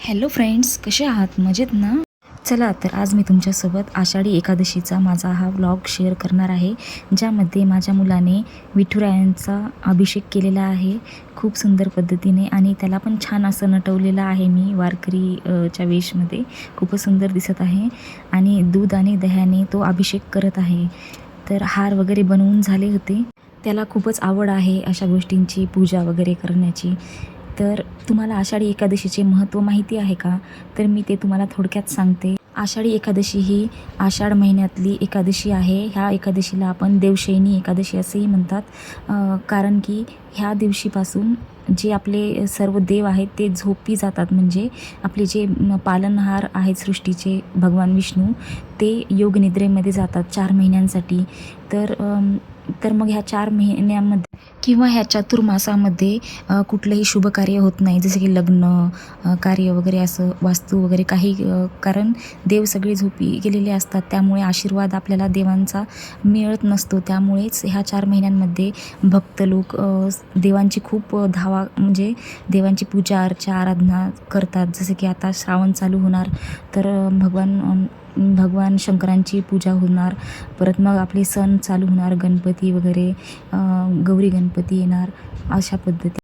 Hello friends, कसे आहात? मजेत ना? चला तर आज मी तुमच्यासोबत आषाढी एकादशीचा माझा हा व्लॉग शेअर करणार आहे, ज्यामध्ये माझ्या मुलाने विठुरायांचा अभिषेक केलेला आहे खूप सुंदर पद्धतीने आणि त्याला पण छान असं नटवलेलं आहे मी च्या वेशमध्ये. खूपच सुंदर दिसत आहे आणि दूध आणि दह्याने तो अभिषेक करत आहे. तर हार वगैरे बनवून झाले होते. त्याला खूपच आवड आहे अशा गोष्टींची, पूजा वगैरे करण्याची. तर तुम्हाला आषाढी एकादशीचे महत्त्व माहिती आहे का? तर मी ते तुम्हाला थोडक्यात सांगते. आषाढी एकादशी ही आषाढ महिन्यातली एकादशी आहे. ह्या एकादशीला आपण देवशयनी एकादशी असेही म्हणतात. कारण की ह्या दिवशीपासून जे आपले सर्व देव आहेत ते झोपी जातात. म्हणजे आपले जे पालनहार आहेत सृष्टीचे भगवान विष्णू, ते योगनिद्रेमध्ये जातात 4 महिन्यांसाठी. तर मग ह्या 4 महिन्यामध्ये किंवा ह्या चातुर्मासामध्ये कुठलंही शुभ कार्य होत नाही, जसं की लग्न कार्य वगैरे, असं वास्तू वगैरे काही, कारण देव सगळे झोपी गेलेले असतात. त्यामुळे आशीर्वाद आपल्याला देवांचा मिळत नसतो. त्यामुळेच ह्या 4 महिन्यांमध्ये भक्त लोक देवांची खूप धावा, म्हणजे देवांची पूजा अर्चा आराधना करतात. जसं की आता श्रावण चालू होणार, तर भगवान शंकरांची पूजा होणार. परत मग आपले सण चालू होणार, गणपती वगैरे, गौरी गणपती येणार अशा पद्धती.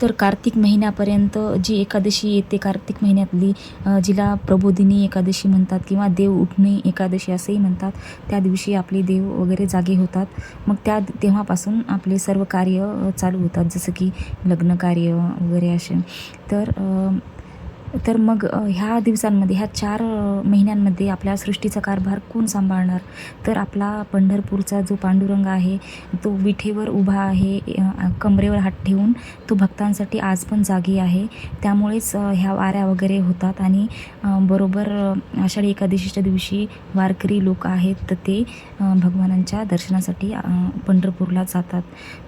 तर कार्तिक महिन्यापर्यंत जी एकादशी येते कार्तिक महिन्यातली, जिला प्रबोधिनी एकादशी म्हणतात किंवा देव उठणी एकादशी असेही म्हणतात, त्या दिवशी आपले देव वगैरे जागे होतात. मग तेव्हापासून आपले सर्व कार्य चालू होतात, जसं की लग्न कार्य वगैरे असे. तर मग ह्या दिवसांमध्ये, ह्या 4 महिन्यांमध्ये आपल्या सृष्टीचा कारभार कोण सांभाळणार? तर आपला पंढरपूरचा जो पांडुरंग आहे, तो विठेवर उभा आहे, कमरेवर हात ठेवून तो भक्तांसाठी आज पण जागी आहे. त्यामुळेच ह्या वाऱ्या वगैरे होतात आणि बरोबर आषाढी एकादशीच्या दिवशी वारकरी लोक आहेत, तर ते भगवानांच्या दर्शनासाठी पंढरपूरला जातात.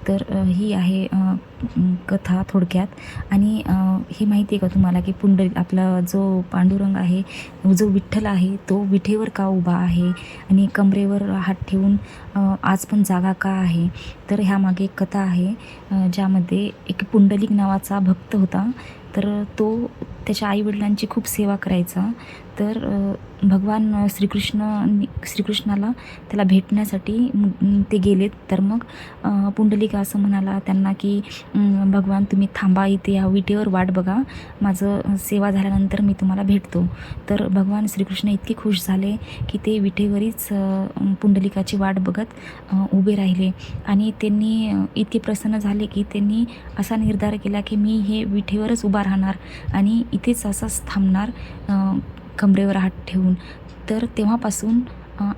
तर ही आहे कथा थोडक्यात. आणि हे माहिती आहे का तुम्हाला की आपला जो पांडुरंग आहे, जो विठ्ठल आहे, तो विठेवर का उभा आहे आणि कमरेवर हात ठेवून आज पण जागा का आहे? तर ह्यामागे एक कथा आहे, ज्यामध्ये एक पुंडलिक नावाचा भक्त होता. तर तो त्याच्या आईवडिलांची खूप सेवा करायचा. तर भगवान श्रीकृष्णाला त्याला भेटण्यासाठी ते गेलेत. तर मग पुंडलिक असं म्हणाला त्यांना की भगवान तुम्ही थांबा इथे, या विटेवर वाट बघा, माझं सेवा झाल्यानंतर मी तुम्हाला भेटतो. तर भगवान श्रीकृष्ण इतके खुश झाले की ते विटेवरीच पुंडलिकाची वाट बघत उभे राहिले. आणि त्यांनी इतके प्रसन्न झाले की त्यांनी असा निर्धार केला की मी हे विटेवरच उभा राहणार आणि इथेच असंच थांबणार, कमरेवर हात ठेवून. तर तेव्हापासून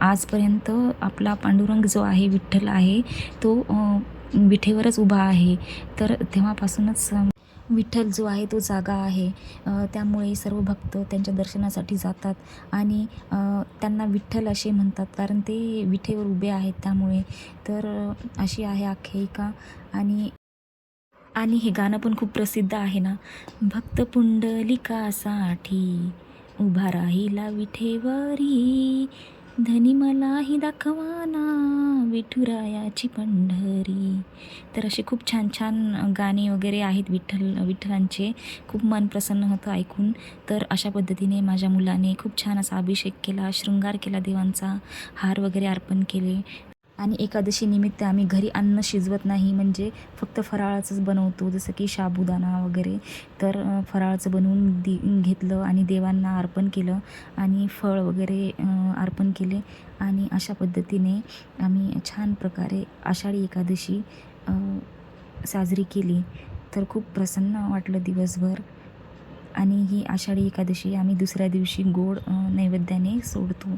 आजपर्यंत आपला पांडुरंग जो आहे, विठ्ठल आहे, तो विठेवरच उभा आहे. तर तेव्हापासूनच विठ्ठल जो आहे तो जागा आहे. त्यामुळे सर्व भक्त त्यांच्या दर्शनासाठी जातात आणि त्यांना विठ्ठल असे म्हणतात, कारण ते विठेवर उभे आहेत त्यामुळे. तर अशी आहे आख्यायिका. आणि हे गाणं पण खूप प्रसिद्ध आहे ना, भक्त पुंडलिकासाठी उभा राहिला विठेवरी, धनी मलाही दाखवाना विठुरायाची पंढरी. तर असे खूप छान छान गाणे वगैरे आहेत विठ्ठलांचे. खूप मन प्रसन्न होतं ऐकून. तर अशा पद्धतीने माझ्या मुलाने खूप छान असा अभिषेक केला, शृंगार केला देवांचा, हार वगैरे अर्पण केले. आणि एकादशी निमित्त आम्ही घरी अन्न शिजवत नाही, म्हणजे फक्त फराळाचंच बनवतो, जसं की साबुदाणा वगैरे. तर फराळाचं बनवून घेतलं आणि देवांना अर्पण केलं आणि फळ वगैरे अर्पण केले. आणि अशा पद्धतीने आम्ही छान प्रकारे आषाढी एकादशी साजरी केली. तर खूप प्रसन्न वाटलं दिवसभर. आणि ही आषाढी एकादशी आम्ही दुसऱ्या दिवशी गोड नैवेद्याने सोडतो.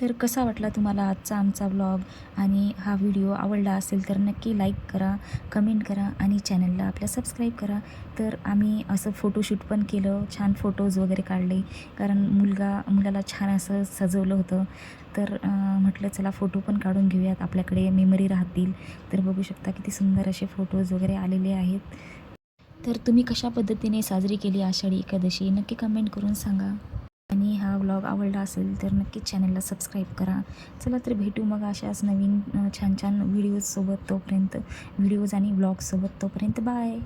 तर कसा वाटला तुम्हाला आजचा आमचा व्लॉग? आणि हा व्हिडिओ आवडला असेल तर नक्की लाईक करा, कमेंट करा आणि चॅनलला आपल्या सबस्क्राईब करा. तर आम्ही असं फोटोशूट पण केलं, छान फोटोज वगैरे काढले, कारण मुलाला छान असं सजवलं होतं. तर म्हटलं चला फोटो पण काढून घेऊयात, आपल्याकडे मेमरी राहतील. तर बघू शकता किती सुंदर असे फोटोज वगैरे आलेले आहेत. तर तुम्ही कशा पद्धतीने साजरी केली आषाढी एकादशी नक्की कमेंट करून सांगा. आणि हा व्लॉग आवडला असेल तर नक्कीच चॅनलला सबस्क्राईब करा. चला तर भेटू मग अशाच नवीन छान छान व्हिडिओजसोबत. तोपर्यंत व्हिडिओज आणि व्लॉगसोबत. तोपर्यंत बाय.